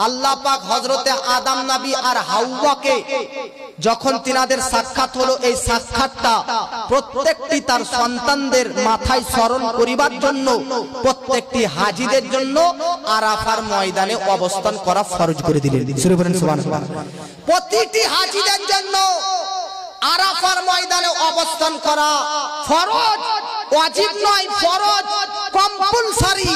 আল্লাহ পাক হযরতে আদম নবী আর হাওয়াকে যখন তিনাদের সাক্ষাৎ হলো, এই সাক্ষাৎটা প্রত্যেকটি তার সন্তানদের মাথায় স্মরণ করিবার জন্য প্রত্যেকটি হাজীদের জন্য আরাফার ময়দানে অবস্থান করা ফরজ করে দিলেন। সুরে বলেন সুবহানাল্লাহ। প্রতিটি হাজীদের জন্য আরাফার ময়দানে অবস্থান করা ফরজ, ওয়াজিব নয়, ফরজ, কম্পালসরি।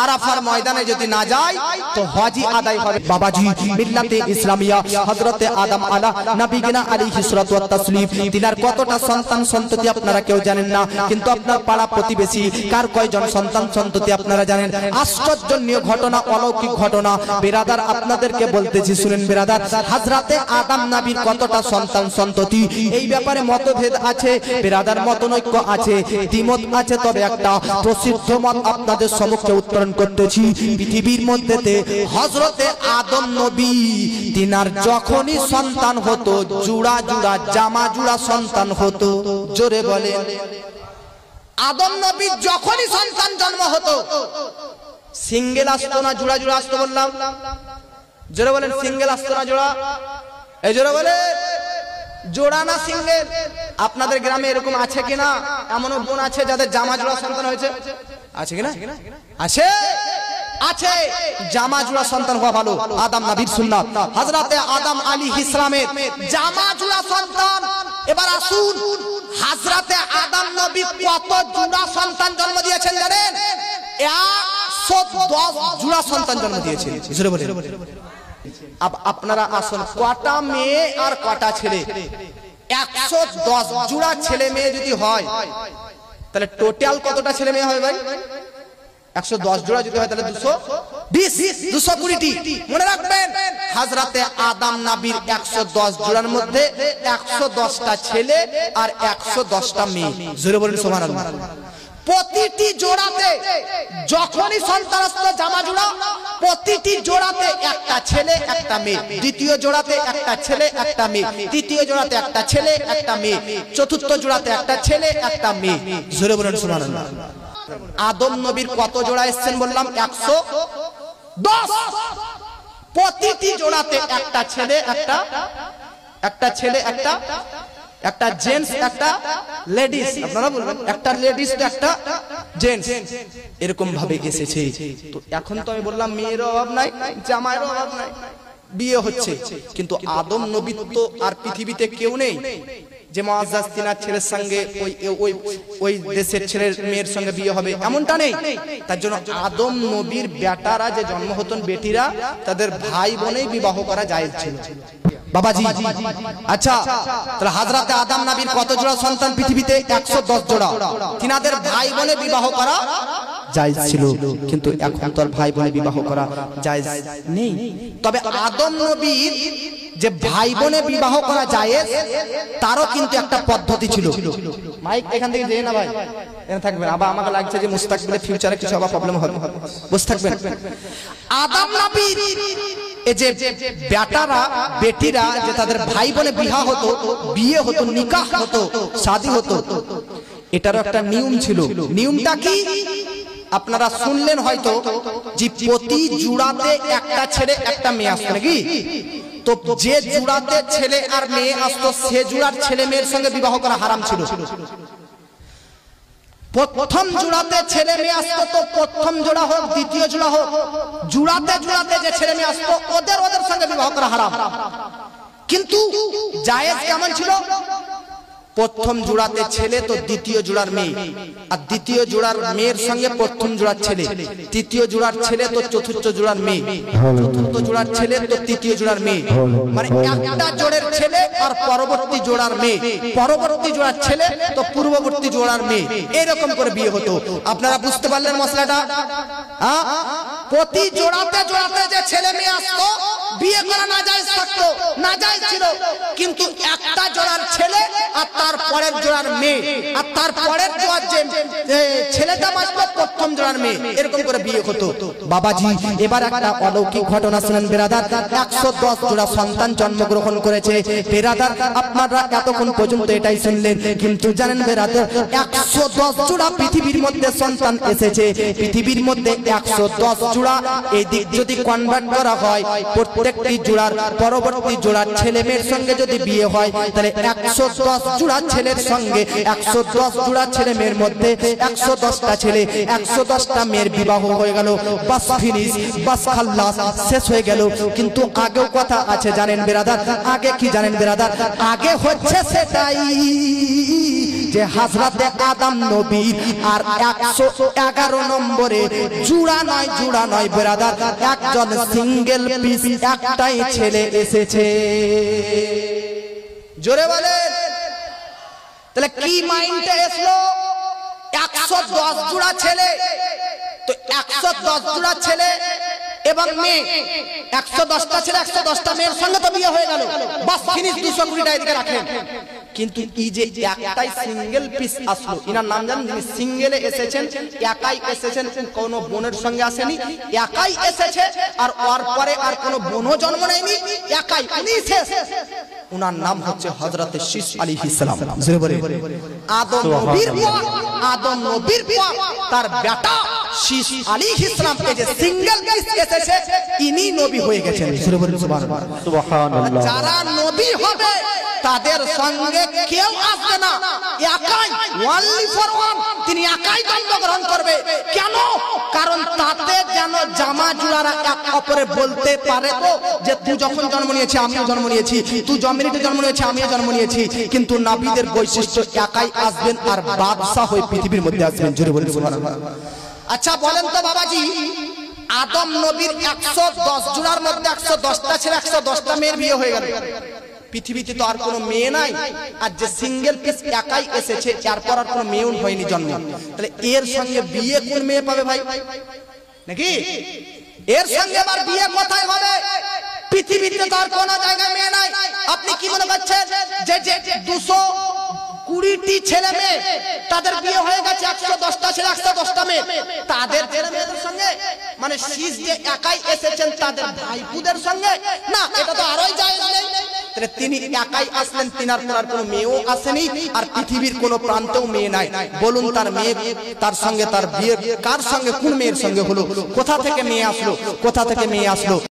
আরাফার ময়দানে যদি না যায় তো হজই আদায় হবে। বাবাজি মিল্লাতে ইসলামিয়া হযরতে আদম আলা নবীনা আলাইহিস সালাতু ওয়াত তাসলিম, তিনার কতটা সন্তান সন্ততি আপনারা কেউ জানেন না, কিন্তু আপনার পাড়া প্রতিবেশী কার কয়জন সন্তান সন্ততি আপনারা জানেন। আশ্চর্যজনক ঘটনা, অলৌকিক ঘটনা বেরাদার আপনাদেরকে বলতেছি, শুনেন বেরাদার। হযরতে আদম নবীর কতটা সন্তান সন্ততি এই ব্যাপারে মতভেদ আছে বেরাদার, মতনৈক্য আছে, দ্বিমত আছে। তবে একটা প্রসিদ্ধ মত আপনাদের সম্মুখে উত্তরণ করতেছি। পৃথিবীর মধ্যে হযরতে আদম নবী তিনার যখনই সন্তান হতো, জোড়া জোড়া জামা জোড়া সন্তান হতো। জোরে বলেন, আদম নবীর যখনই সন্তান জন্ম হতো সিঙ্গেল আসতো না, জোড়া জোড়া আসতো। বললাম জোরে বলেন, সিঙ্গেল আসতো না জোড়া? এই জোরে বলে, জোড়া না সিঙ্গেল? আপনাদের গ্রামে এরকম আছে কিনা? এমন বোন আছে যাদের জামা জোড়া সন্তান হয়েছে? আছে কিনা? আছে, আছে। জামা জোড়া সন্তান হওয়া ভালো, আদম নবীর সুন্নাত। হযরতে আদম আলাইহিস সালামের জামা জোড়া সন্তান। এবার আসুন, হযরতে আদম নবী কত জোড়া সন্তান জন্ম দিয়েছেন জানেন? 110 জোড়া সন্তান জন্ম দিয়েছেন। জোরে বলেন। আপনারা আসুন, কটা মেয়ে আর কটা ছেলে? 110 জোড়া ছেলে মেয়ে যদি হয় তাহলে টোটাল কতটা ছেলে মেয়ে হবে ভাই? 110 জোড়া যদি হয় তাহলে 220টি। মনে রাখবেন, হযরতে আদম নবীর 110 জোড়ার মধ্যে 110টা ছেলে আর 110টা মেয়ে। জোরে বলেন সুবহানাল্লাহ। প্রতিটি জোড়াতে যখনই সন্তান আসতো জামা জোড়া, প্রতিটি জোড়াতে একটা ছেলে একটা মেয়ে, দ্বিতীয় জোড়াতে একটা ছেলে একটা মেয়ে, তৃতীয় জোড়াতে একটা ছেলে একটা মেয়ে, চতুর্থ জোড়াতে একটা ছেলে একটা মেয়ে। জোরে বলেন সুবহানাল্লাহ। আদম নবীর কত জোড়া এসেছেন বললাম? 110। প্রতিটি জোড়াতে একটা ছেলে একটা ছেলে একটা জেন্টস একটা লেডিস। আপনারা বলবেন একটা লেডিস একটা জেন্টস, এরকম ভাবে এসেছে। তো এখন তো আমি বললাম মেয়ের অভাব নাই, জামাইয়ের অভাব নাই, বিয়ে হচ্ছে। কিন্তু আদম নবী তো আর পৃথিবীতে কেউ নেই যে মুআজ্জাজ তিনার ছেলের সঙ্গে ওই দেশের ছেলের মেয়ের সঙ্গে বিয়ে হবে, এমনটা নেই। তার জন্য আদম নবীর বেটারা যে জন্ম হতেন, বেটিরা, তাদের ভাই বোনেই বিবাহ করা জায়েজ ছিল। বাবাজি আচ্ছা, তাহলে হযরতে আদম নবীর কত জোড়া সন্তান পৃথিবীতে? 110 জোড়া। তিনাদের ভাই বোনে বিবাহ করা জায়েজ ছিল, কিন্তু এখন তো আর ভাই বোনে বিবাহ করা জায়েজ নেই। তবে আদম নবীর যে ভাই বোনে বিবাহ করা জায়েজ, তারও কিন্তু একটা পদ্ধতি ছিল। মাইক এখান থেকে দেন না ভাই, এখানে থাকবেন। আবার আমাকে লাগছে যে মুস্তাকবিলে ফিউচারে কিছু আবার প্রবলেম হবে, বসে থাকবেন। আদম নবীর এই যে বেটারা বেটিরা যে তাদের ভাই বোনে বিবাহ হতো, বিয়ে হতো, নিকাহ হতো, শাদী হতো, এটারও একটা নিয়ম ছিল। নিয়মটা কি আপনারা শুনলেন হয়তো, যে প্রতি জোড়াতে একটা ছেলে একটা মেয়ে আসতো নাকি? তো যে জোড়াতে ছেলে আর মেয়ে আসতো সে জোড়ার ছেলে মেয়ের সঙ্গে বিবাহ করা হারাম ছিল। প্রথম জোড়াতে ছেলে মেয়ে আসতো, তো প্রথম জোড়া হোক দ্বিতীয় জোড়া হোক, জোড়াতে জোড়াতে যে ছেলে মেয়ে আসতো ওদের সঙ্গে বিবাহ করা হারাম। কিন্তু জায়েজ কেমন ছিল? প্রথম জোড়াতে ছেলে তো দ্বিতীয় জোড়ার মেয়ে, আর দ্বিতীয় জোড়ার মেয়ের সঙ্গে প্রথম জোড়ার ছেলে, তৃতীয় জোড়ার ছেলে তো চতুর্থ জোড়ার মেয়ে, চতুর্থ জোড়ার ছেলে তো তৃতীয় জোড়ার মেয়ে। মানে একটা জোড়ের ছেলে আর পরবর্তী জোড়ার মেয়ে, পরবর্তী জোড়ার ছেলে তো পূর্ববর্তী জোড়ার মেয়ে, এরকম করে বিয়ে হতো। আপনারা বুঝতে পারলেন মশলাটা? প্রতি জোড়াতে জোড়াতে যে ছেলে মেয়ে আসতো বিয়ে করা নাজায়েজ থাকতো, নাজায়েজ ছিল। কিন্তু একটা জোড়ার ছেলে আর তার পরের জোড়ার মেয়ে আর তারপরের যে ছেলেটা বাঁচলো প্রথম জোড়ার মেয়ে, এরকম করে বিয়ে হতো। বাবাজি এবার একটা অলৌকিক ঘটনা শুনেন বেরাদার। 110 জোড়া সন্তান জন্মগ্রহণ করেছে বেরাদার। আপনারা এতক্ষণ পর্যন্ত এটাই শুনলেন, কিন্তু জানেন বেরাদার 110 জোড়া পৃথিবীর মধ্যে সন্তান এসেছে। পৃথিবীর মধ্যে 110 জোড়া এদিক যদি কনভার্ট করা হয়, প্রত্যেকটি জোড়ার পরবর্তী জোড়ার ছেলে মেয়ের সঙ্গে যদি বিয়ে হয়, তাহলে 110 জোড়া ছেলের সঙ্গে 110 জোড়া ছেলে মেয়ের মধ্যে 110টা ছেলে 110টা মেয়ের বিবাহ হয়ে গেল। বাস ফিনিশ, বাস খাল্লাস, শেষ হয়ে গেল। কিন্তু আগেও কথা আছে জানেন বেরাদার। আগে কি জানেন বেরাদার? আগে হচ্ছে সেটাই যে হযরতে আদম নবীর আর 111 নম্বরে জোড়া নয় বেরাদার, একজন সিঙ্গেল পিস একটাই ছেলে এসেছে। জোরে বলেন। তাহলে কি মাইন্ডে এসলো? 110 জোড়া ছেলে, তো 110 জোড়া ছেলে এবং মেয়ে, 110টা ছেলে 110টা মেয়ের সঙ্গে তো বিয়ে হয়ে গেল। বাস ফিনিশ। 220 টা এদিকে রাখেন। কিন্তু এই যে একটাই সিঙ্গেল পিস আসলো, ইনার নাম জানেন? যিনি সিঙ্গেলে এসেছেন, একাই এসেছেন, কোন বোনের সঙ্গে আসেনি, একাই এসেছে। আর ওর পরে আর কোন বোনও জন্ম নেয়নি, একাই উনি শেষ। উনার নাম হচ্ছে হযরতে শীশ আলাইহিস সালাম। জোরে বলে। আদম নবীর পর তার বেটা শীশ আলাইহিস সালাম এই যে সিঙ্গেল পিস এসেছে, ইনি নবী হয়ে গেছেন। জোরে বলে সুবহানাল্লাহ। সুবহানাল্লাহ। যারা নবী হবে তাদের সঙ্গে কেউ আসবে না, একাই, ওয়ানলি ফর ওয়ান, তিনি একাই জন্মগ্রহণ করবে। কেন? কারণ তাতে যেন জামা জুড়ারা এক অপরে বলতে পারে তো যে তুই যখন জন্ম নিয়েছি আমিও জন্ম নিয়েছি, তুই জমিনিতে জন্ম নিয়েছি আমিও জন্ম নিয়েছি। কিন্তু নবীদের বৈশিষ্ট্য একাই আসবেন আর বাদশা হয়ে পৃথিবীর মধ্যে আসবেন। জোরে বলেন সুবহানাল্লাহ। আচ্ছা বলেন তো বাবাজি, আদম নবীর 110 জোড়ার মধ্যে 110টা ছেলে 110টা মেয়ের বিয়ে হয়ে গেল। পৃথিবীতে তো আর কোনো মেয়ে নাই, আর যে সিঙ্গেল পিস একাই এসেছে, এরপর আর কোনো মেয়েও হয়নি জন্ম। তাহলে এর সঙ্গে বিয়ে কোন মেয়ে পাবে ভাই? নাকি এর সঙ্গে আবার বিয়ে কোথায় হবে? পৃথিবীতে তো আর কোনো জায়গায় মেয়ে নাই। আপনি কি মনে করছেন যে 220টি ছেলে মেয়ে তাদের বিয়ে হয়ে গেছে, 110টা ছেলে 110টা মেয়ে, তাদের ছেলে মেয়েদের সঙ্গে মানে শীষ যে একাই এসেছেন তাদের ভাইপুদের সঙ্গে না, এটা তো আরোই জায়েজ নেই। তাহলে তিনি একাই আসলেন, তিনার পর আর কোনো মেয়েও আসেনি, আর পৃথিবীর কোনো প্রান্তেও মেয়ে নাই। বলুন তার মেয়ে, তার সঙ্গে তার বিয়ে কার সঙ্গে, কোন মেয়ের সঙ্গে হলো? কোথা থেকে মেয়ে আসলো?